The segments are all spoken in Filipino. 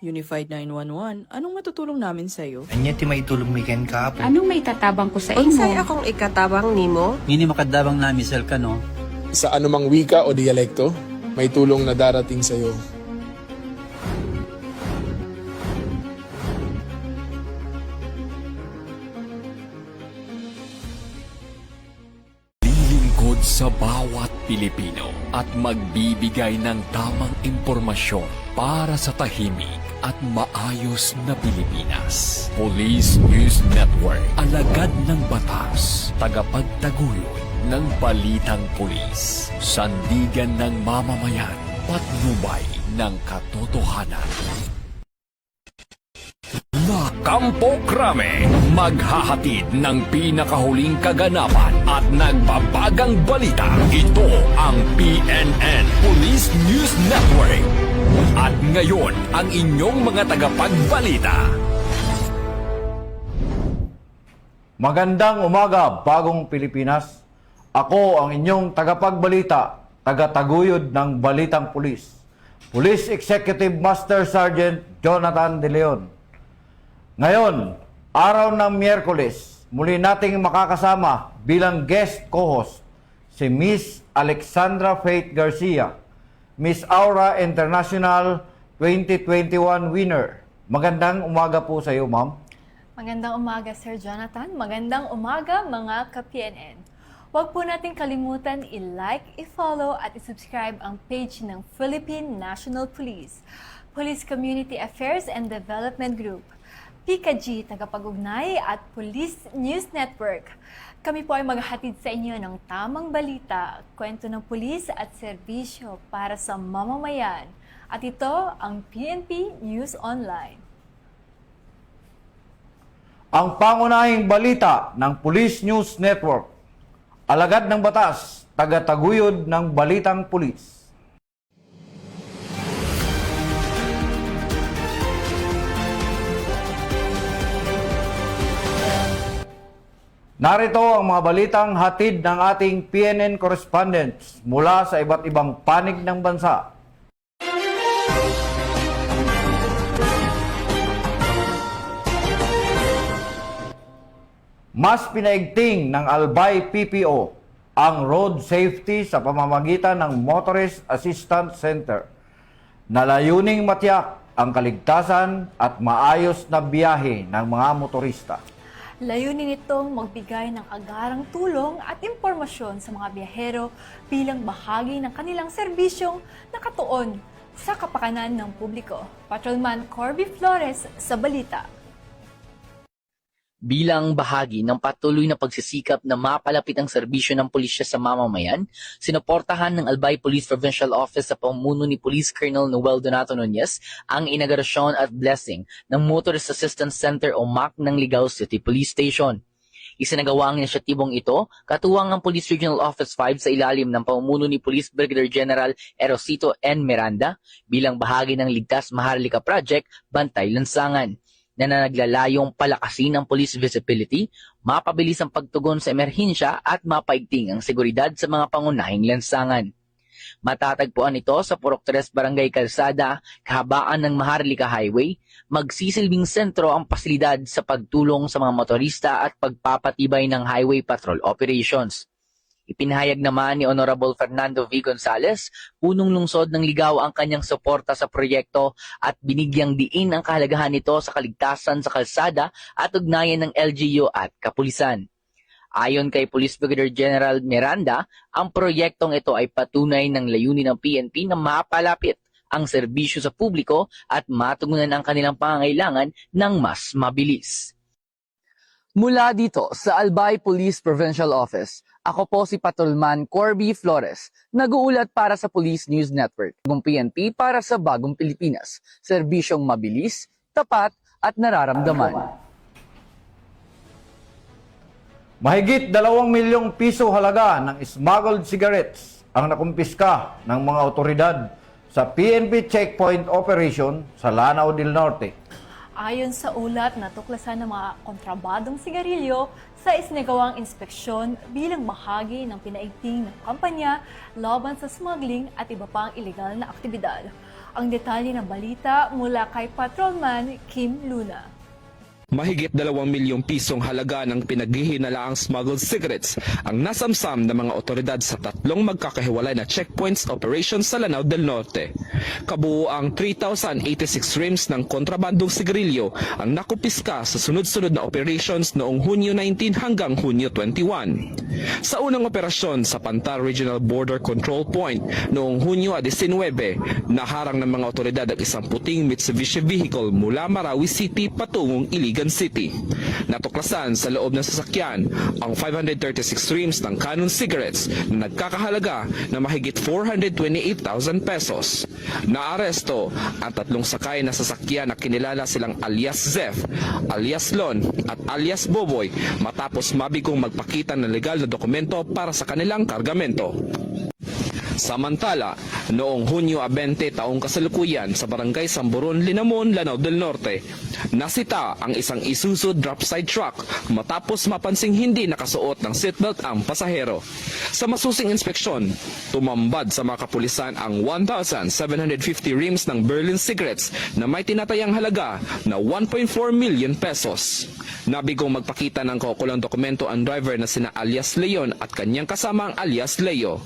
Unified 911, anong matutulong namin sa'yo? Anya ti maitulong mi ken kapo. Anong may tatabang ko sa Unsay imo? akong ikatabang nimo? Ngini makadabang namisal ka no. Sa anumang wika o dialekto, may tulong na darating sa iyo. Lilingkod sa bawat Pilipino at magbibigay ng tamang impormasyon para sa tahimik at maayos na Pilipinas. Police News Network, alagad ng batas, tagapagtaguyod ng balitang pulis, sandigan ng mamamayan, patnubay ng katotohanan. Kampo Krame, maghahatid ng pinakahuling kaganapan at nagbabagang balita. Ito ang PNN Police News Network. At ngayon, ang inyong mga tagapagbalita. Magandang umaga, bagong Pilipinas. Ako ang inyong tagapagbalita, tagataguyod ng Balitang Pulis. Police Executive Master Sergeant Jonathan De Leon. Ngayon, araw ng Miyerkules, muli nating makakasama bilang guest co-host si Miss Alexandra Faith Garcia, Miss Aura International 2021 winner. Magandang umaga po sa iyo, ma'am. Magandang umaga, Sir Jonathan. Magandang umaga, mga ka-PNN. Huwag po natin kalimutan i-like, i-follow at i-subscribe ang page ng Philippine National Police, Police Community Affairs and Development Group, PKG, tagapag-ugnay at Police News Network. Kami po ay maghahatid sa inyo ng tamang balita, kwento ng pulis at serbisyo para sa mamamayan. At ito ang PNP News Online. Ang pangunahing balita ng Police News Network. Alagad ng batas, tagataguyod ng Balitang Pulis. Narito ang mga balitang hatid ng ating PNN correspondents mula sa iba't ibang panig ng bansa. Mas pinaigting ng Albay PPO ang road safety sa pamamagitan ng Motorist Assistance Center na layuning matiyak ang kaligtasan at maayos na biyahe ng mga motorista. Layunin nitong magbigay ng agarang tulong at impormasyon sa mga biyahero bilang bahagi ng kanilang serbisyong nakatuon sa kapakanan ng publiko. Patrolman Corby Flores sa balita. Bilang bahagi ng patuloy na pagsisikap na mapalapit ang serbisyo ng pulisya sa mamamayan, sinuportahan ng Albay Police Provincial Office sa pamumuno ni Police Colonel Noel Donato Nunez ang inaugurasyon at blessing ng Motorist Assistance Center o MAC ng Ligao City Police Station. Isinagawa ang inisyatibong ito, katuwang ang Police Regional Office 5 sa ilalim ng pamumuno ni Police Brigadier General Erosito N. Miranda bilang bahagi ng Ligtas Maharlika Project, Bantay Lansangan, na naglalayong palakasin ang police visibility, mapabilis ang pagtugon sa emerhensya at mapaigting ang seguridad sa mga pangunahing lansangan. Matatagpuan ito sa Purok 3 Barangay Calzada, kahabaan ng Maharlika Highway. Magsisilbing sentro ang pasilidad sa pagtulong sa mga motorista at pagpapatibay ng highway patrol operations. Ipinahayag naman ni Honorable Fernando V. Gonzales, punong lungsod ng Ligao ang kanyang suporta sa proyekto at binigyang diin ang kahalagahan nito sa kaligtasan sa kalsada at ugnayan ng LGU at kapulisan. Ayon kay Police Brigadier General Miranda, ang proyektong ito ay patunay ng layunin ng PNP na mapalapit ang serbisyo sa publiko at matugunan ang kanilang pangangailangan ng mas mabilis. Mula dito sa Albay Police Provincial Office, ako po si Patrolman Corby Flores, nag-uulat para sa Police News Network, bagong PNP para sa bagong Pilipinas, serbisyong mabilis, tapat at nararamdaman. Mahigit 2 milyong piso halaga ng smuggled cigarettes ang nakumpiska ng mga otoridad sa PNP checkpoint operation sa Lanao del Norte. Ayon sa ulat, natuklasan ng mga kontrabadong sigarilyo sa isinagawang inspeksyon bilang bahagi ng pinaigting ng kampanya laban sa smuggling at iba pang ilegal na aktibidad. Ang detalye ng balita mula kay Patrolman Kim Luna. Mahigit 2 milyong pisong halaga ng pinaghihinalaang smuggled cigarettes ang nasamsam ng mga otoridad sa 3 magkakahiwalay na checkpoints operations sa Lanao del Norte. Kabuuang 3,086 rims ng kontrabandong sigarilyo ang nakupiska sa sunod-sunod na operations noong Hunyo 19 hanggang Hunyo 21. Sa unang operasyon sa Pantal Regional Border Control Point noong Hunyo 19, naharang ng mga otoridad ang isang puting Mitsubishi vehicle mula Marawi City patungong Iligan City. Natuklasan sa loob ng sasakyan ang 536 rims ng Canon cigarettes na nagkakahalaga na mahigit 428,000 pesos. Naaresto ang 3 sakay na sasakyan na kinilala silang alias Zef, alias Lon at alias Boboy matapos mabigong magpakita ng legal na dokumento para sa kanilang kargamento. Samantala, noong Hunyo 20 taong kasalukuyan sa Barangay Samburon, Linamon, Lanao del Norte, nasita ang isang Isuzu dropside truck matapos mapansing hindi nakasuot ng seatbelt ang pasahero. Sa masusing inspeksyon, tumambad sa mga kapulisan ang 1,750 rims ng Berlin cigarettes na may tinatayang halaga na 1.4 million pesos. Nabigong magpakita ng kaukulang dokumento ang driver na sina alias Leon at kanyang kasamang alias Leo.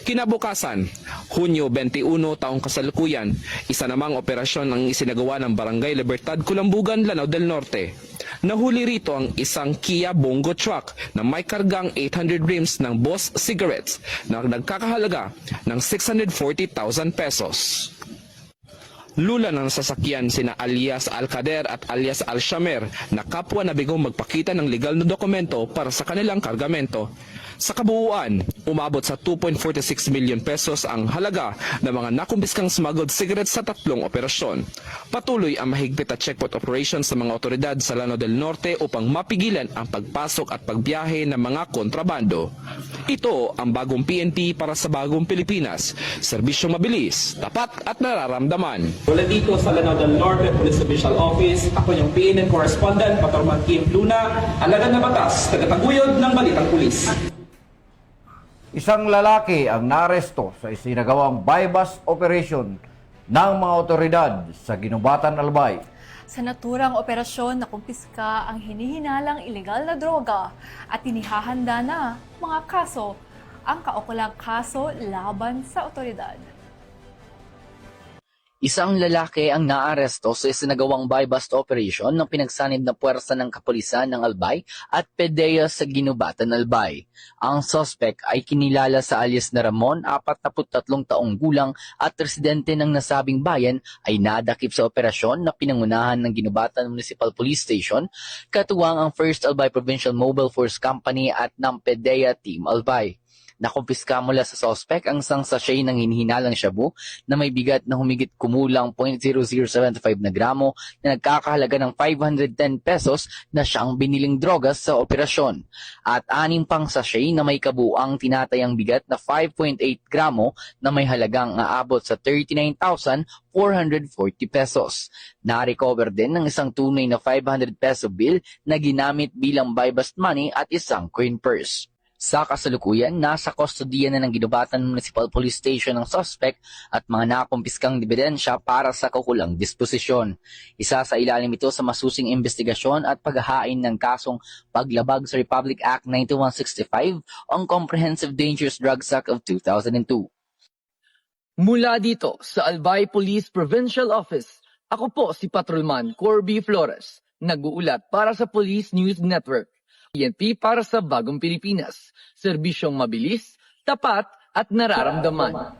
Kinabukasan, Hunyo 21 taong kasalukuyan, isa namang operasyon ang isinagawa ng Barangay Libertad, Kulambugan, Lanao del Norte. Nahuli rito ang isang Kia Bongo truck na may kargang 800 rims ng Boss cigarettes na nagkakahalaga ng 640,000 pesos. Lula ng sasakyan sina alias Alcader at alias Alshamer na kapwa na bigong magpakita ng legal na dokumento para sa kanilang kargamento. Sa kabuuan, umabot sa 2.46 million pesos ang halaga ng mga nakumpiskang smuggled cigarettes sa 3 operasyon. Patuloy ang mahigpit at checkpoint operations sa mga otoridad sa Lanao del Norte upang mapigilan ang pagpasok at pagbiyahe ng mga kontrabando. Ito ang bagong PNP para sa bagong Pilipinas. Serbisyong mabilis, tapat at nararamdaman. Mula dito sa Lanao del Norte Police Official Office, ako yung PNN Correspondent, Patrolman Kim Luna, alagad na batas, tagataguyod ng Balitang Pulis. Isang lalaki ang naaresto sa isinagawang buy-bust operation ng mga otoridad sa Ginubatan, Albay. Sa naturang operasyon, nakumpiska ang hinihinalang ilegal na droga at inihahanda na mga kaso ang kaukulang kaso laban sa otoridad. Isang lalaki ang naaresto sa isinagawang buy-bust operation ng pinagsanib na puwersa ng kapulisan ng Albay at PDEA sa Ginubatan, Albay. Ang suspect ay kinilala sa alias na Ramon, 43 taong gulang at residente ng nasabing bayan ay nadakip sa operasyon na pinangunahan ng Ginubatan Municipal Police Station, katuwang ang 1st Albay Provincial Mobile Force Company at ng PDEA Team Albay. Nakumpiska mula sa suspect ang isang sachet ng hinihinalang shabu na may bigat na humigit kumulang 0.0075 na gramo na nagkakahalaga ng 510 pesos na siyang biniling drogas sa operasyon. At 6 pang sachet na may kabuang tinatayang bigat na 5.8 gramo na may halagang aabot sa 39,440 pesos. Na-recover din ng isang tunay na 500 peso bill na ginamit bilang buy-bust money at isang coin purse. Sa kasalukuyan, nasa kustodiya na ng Ginubatan Municipal Police Station ang suspect at mga nakumpiskang ebidensya para sa kaukulang disposisyon. Isa sa ilalim ito sa masusing investigasyon at paghahain ng kasong paglabag sa Republic Act 9165 o Comprehensive Dangerous Drugs Act of 2002. Mula dito sa Albay Police Provincial Office, ako po si Patrolman Corby Flores, nag-uulat para sa Police News Network. PNP para sa bagong Pilipinas. Serbisyong mabilis, tapat at nararamdaman.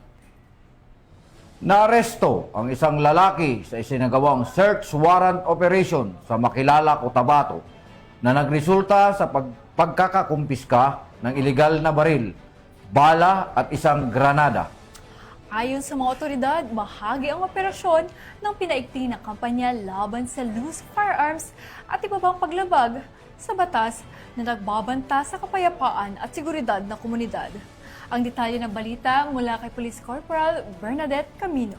Naaresto ang isang lalaki sa isinagawang search warrant operation sa Makilala, Cotabato na nagresulta sa pagkakakumpiska ng ilegal na baril, bala at isang granada. Ayon sa mga otoridad, bahagi ang operasyon ng pinaigting na kampanya laban sa loose firearms at iba pang paglabag sa batas na nagbabanta sa kapayapaan at seguridad ng komunidad. Ang detalye ng balita mula kay Police Corporal Bernadette Camino.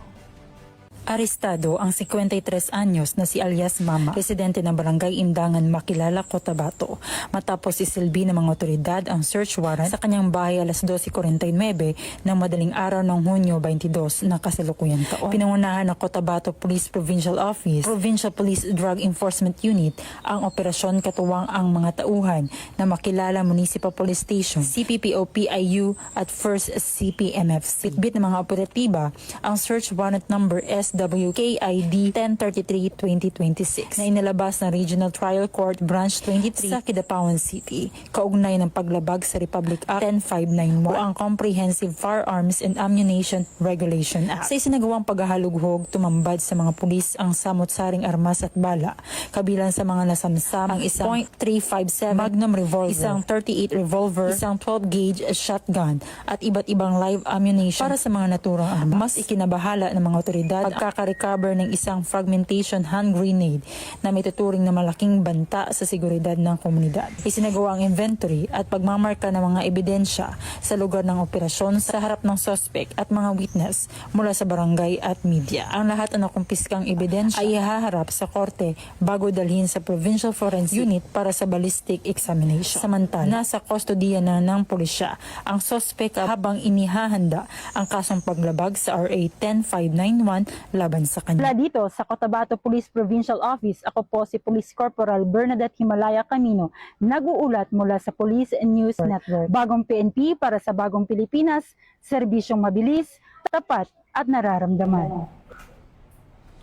Arestado ang 53 anyos na si alias Mama, residente ng Barangay Indangan, Makilala, Cotabato, matapos isilbi ng mga otoridad ang search warrant sa kanyang bahay alas 12:49 ng madaling araw ng Hunyo 22 na kasalukuyang taon. Pinangunahan ng Cotabato Police Provincial Office, Provincial Police Drug Enforcement Unit ang operasyon katuwang ang mga tauhan na Makilala Municipal Police Station, CPPO-PIU at 1st CPMFC. Bitbit ng mga operatiba ang search warrant number SWKID 1033-2026 na inilabas ng Regional Trial Court Branch 23 sa Kidapawan City, kaugnay ng paglabag sa Republic Act 10591 o ang Comprehensive Firearms and Ammunition Regulation Act. Sa isinagawang paghahalughog, tumambad sa mga pulis ang samot-saring armas at bala, kabilang sa mga nasamsam ang isang .357 Magnum revolver, isang 38 revolver, isang 12-gauge shotgun at iba't ibang live ammunition para sa mga naturang armas. Mas ikinabahala ng mga otoridad pagkaka-recover ng isang fragmentation hand grenade na may tuturing na malaking banta sa seguridad ng komunidad. Isinagawa ang inventory at pagmamarka ng mga ebidensya sa lugar ng operasyon sa harap ng suspect at mga witness mula sa barangay at media. Ang lahat ng nakumpiskang ebidensya ay ihaharap sa korte bago dalhin sa Provincial Forensic Unit para sa ballistic examination. Samantala, nasa kustodiya na ng pulisya ang suspect habang inihahanda ang kasong paglabag sa RA 10591 laban sa kanya. Mula dito sa Cotabato Police Provincial Office, ako po si Police Corporal Bernadette Himalaya Camino, nag-uulat mula sa Police News Network. Bagong PNP para sa bagong Pilipinas, serbisyong mabilis, tapat at nararamdaman.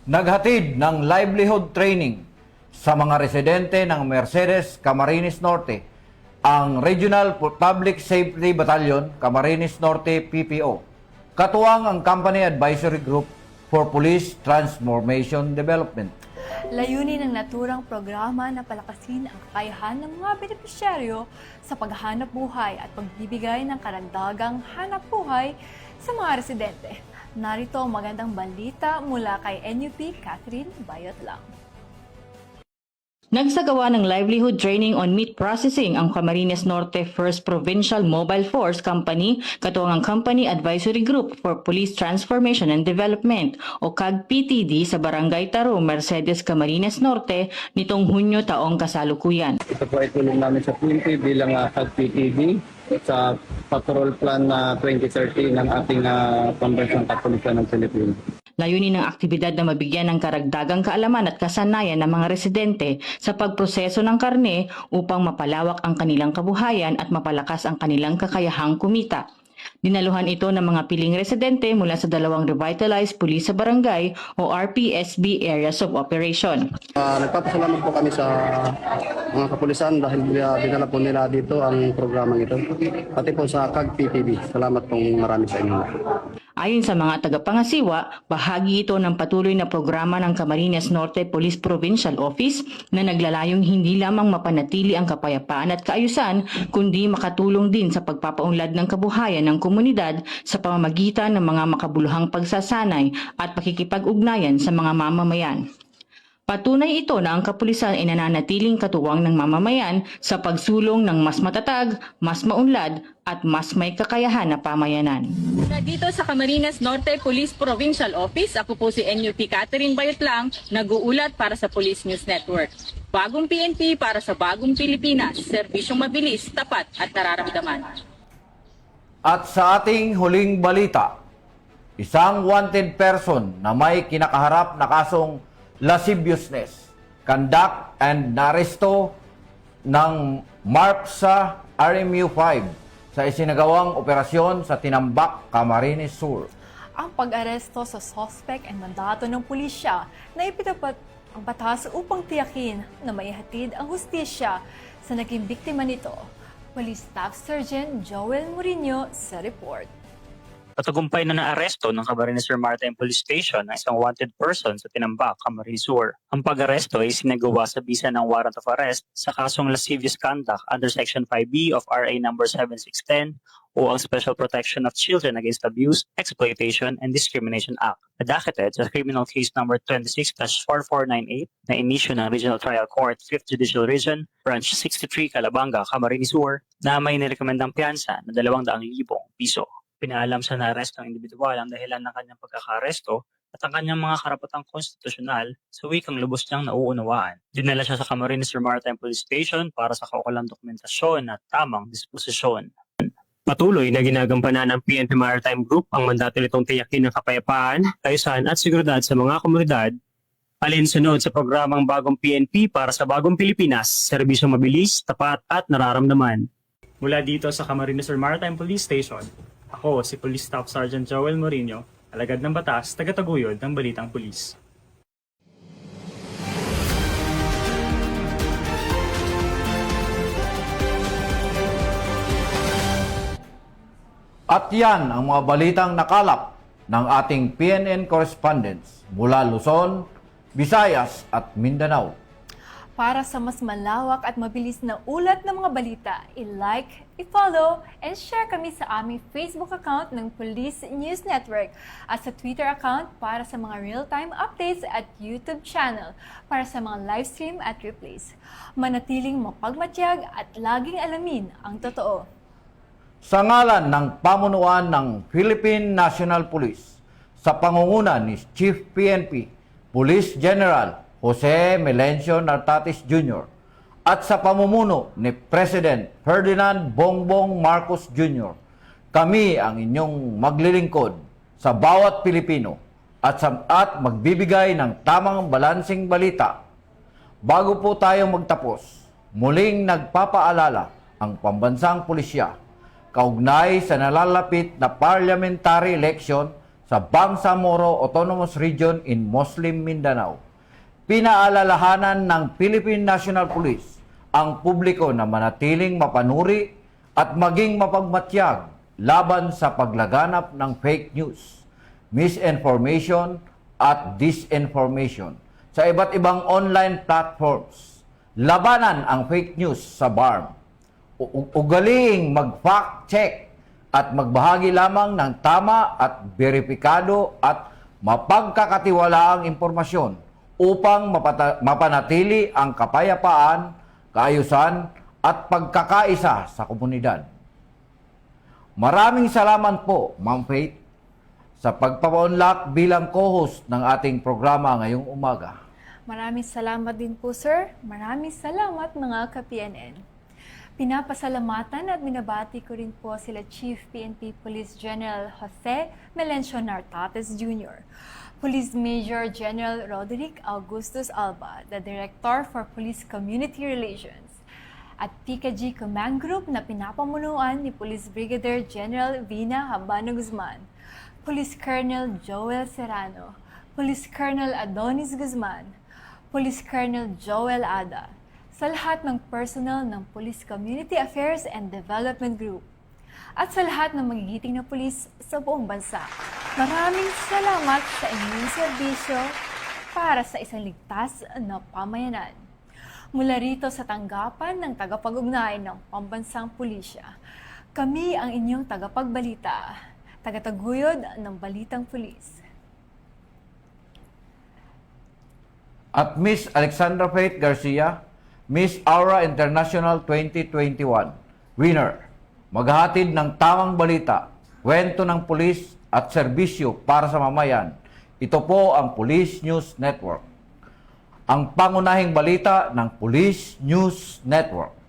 Naghatid ng livelihood training sa mga residente ng Mercedes, Camarines Norte ang Regional Public Safety Battalion, Camarines Norte PPO. Katuwang ang Company Advisory Group for Police Transformation Development. Layunin ng naturang programa na palakasin ang kakayahan ng mga benepisyaryo sa paghahanap buhay at pagbibigay ng karagdagang hanap buhay sa mga residente. Narito ang magandang balita mula kay NUP Catherine Bayot lang. Nagsagawa ng livelihood training on meat processing ang Camarines Norte 1st Provincial Mobile Force Company katuwang ang Company Advisory Group for Police Transformation and Development o CAG-PTD sa Barangay Taro, Mercedes, Camarines Norte nitong Hunyo taong kasalukuyan. Ito po ay tulong namin sa PNP bilang CAG-PTD sa patrol plan na 2030 ng ating Pambansang Kapulisan ng Pilipinas. Layunin ng aktibidad na mabigyan ng karagdagang kaalaman at kasanayan ng mga residente sa pagproseso ng karne upang mapalawak ang kanilang kabuhayan at mapalakas ang kanilang kakayahang kumita. Dinaluhan ito ng mga piling residente mula sa dalawang revitalized police sa barangay o RPSB areas of operation. Nagpapasalamat po kami sa mga kapulisan dahil dinala po nila dito ang programang ito. Pati po sa CAG-PTV. Salamat pong marami sa inyo. Ayon sa mga tagapangasiwa, bahagi ito ng patuloy na programa ng Camarines Norte Police Provincial Office na naglalayong hindi lamang mapanatili ang kapayapaan at kaayusan, kundi makatulong din sa pagpapaunlad ng kabuhayan ng komunidad sa pamamagitan ng mga makabuluhang pagsasanay at pakikipag-ugnayan sa mga mamamayan. Patunay ito na ang kapulisan ay nananatiling katuwang ng mamamayan sa pagsulong ng mas matatag, mas maunlad at mas may kakayahan na pamayanan. Dito sa Camarines Norte Police Provincial Office, ako po si NUP Catherine Bayot lang, nag-uulat para sa Police News Network. Bagong PNP para sa bagong Pilipinas, serbisyong mabilis, tapat at nararamdaman. At sa ating huling balita, isang wanted person na may kinakaharap na kasong lasciviousness, conduct and naresto ng MARPSA RMU-5 sa isinagawang operasyon sa Tinambak, Camarines Sur. Ang pag-aresto sa suspect ay mandato ng pulisya na ipinapat ang batas upang tiyakin na maihatid ang hustisya sa naging biktima nito. Police Staff Sergeant Joel Murillo sa report. Patagumpay na naaresto ng Camarines Sur Maritime Police Station ang isang wanted person sa Tinambak, Camarines Sur. Ang pag-aresto ay sinagawa sa bisa ng warrant of arrest sa kasong lascivious conduct under Section 5B of RA number 7610 o ang Special Protection of Children Against Abuse, Exploitation, and Discrimination Act, nadakated sa criminal case number 26-4498 na inisyu ng Regional Trial Court 5th Judicial Region, Branch 63, Calabanga, Camarines Sur, na may nirekomendang piyansa na 200,000 piso. Pinaalam sa naaresto ng individual ang dahilan ng kanyang pagkakaresto at ang kanyang mga karapatang konstitusyonal sa wikang lubos niyang nauunawaan. Dinala siya sa Camarines Sur Maritime Police Station para sa kaukulang dokumentasyon at tamang disposisyon. Patuloy na ginagampanan ng PNP Maritime Group ang mandato nitong tiyakin ng kapayapaan, kaayusan at seguridad sa mga komunidad. Alinsunod sa programang Bagong PNP para sa Bagong Pilipinas, serbisyong mabilis, tapat at nararamdaman. Mula dito sa Camarines Sur Maritime Police Station, ako si Police Staff Sergeant Joel Morino, alagad ng batas, tagataguyod ng Balitang Pulis. At yan ang mga balitang nakalap ng ating PNN correspondents mula Luzon, Visayas at Mindanao. Para sa mas malawak at mabilis na ulat ng mga balita, i-like, i-follow, and share kami sa aming Facebook account ng Police News Network at sa Twitter account para sa mga real-time updates at YouTube channel para sa mga livestream at replays. Manatiling mapagmatyag at laging alamin ang totoo. Sa ngalan ng pamunuan ng Philippine National Police, sa pangunguna ni Chief PNP, Police General Jose Melencio Nartatis Jr. at sa pamumuno ni President Ferdinand Bongbong Marcos Jr., kami ang inyong maglilingkod sa bawat Pilipino at magbibigay ng tamang balansing balita. Bago po tayo magtapos, muling nagpapaalala ang pambansang pulisya kaugnay sa nalalapit na parliamentary election sa Bangsamoro Autonomous Region in Muslim Mindanao. Pinaalalahanan ng Philippine National Police ang publiko na manatiling mapanuri at maging mapagmatyag laban sa paglaganap ng fake news, misinformation at disinformation sa iba't ibang online platforms. Labanan ang fake news sa BARM. Ugaliing mag-fact check at magbahagi lamang ng tama at beripikado at mapagkakatiwalaang impormasyon upang mapanatili ang kapayapaan, kaayusan at pagkakaisa sa komunidad. Maraming salamat po, Ma'am Faith, sa pagpapaunlak bilang co-host ng ating programa ngayong umaga. Maraming salamat din po, sir. Maraming salamat mga ka-PNN. Pinapasalamatan at minabati ko rin po sila Chief PNP Police General Jose Melencio Nartatis Jr., Police Major General Roderick Augustus Alba, the Director for Police Community Relations, at PKG Command Group na pinapamunuan ni Police Brigadier General Vina Habano Guzman, Police Colonel Joel Serrano, Police Colonel Adonis Guzman, Police Colonel Joel Ada, sa lahat ng personnel ng Police Community Affairs and Development Group, at sa lahat ng magigiting na pulis sa buong bansa. Maraming salamat sa inyong serbisyo para sa isang ligtas na pamayanan. Mula rito sa tanggapan ng tagapag-ugnay ng Pambansang Pulisya, kami ang inyong tagapagbalita, tagataguyod ng Balitang Pulis. At Miss Alexandra Faith Garcia, Miss Aura International 2021, winner, maghahatid ng tamang balita, kwento ng pulis at serbisyo para sa mamayan. Ito po ang Police News Network, ang pangunahing balita ng Police News Network.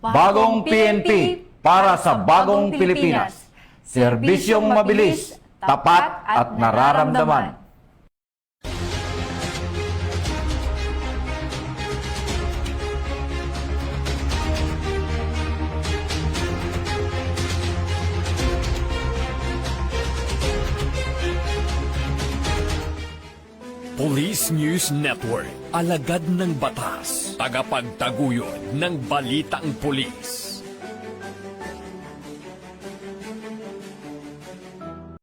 Bagong PNP para sa bagong Pilipinas. Serbisyong mabilis, tapat at nararamdaman. Police News Network, alagad ng batas, tagapagtaguyod ng balitang pulis.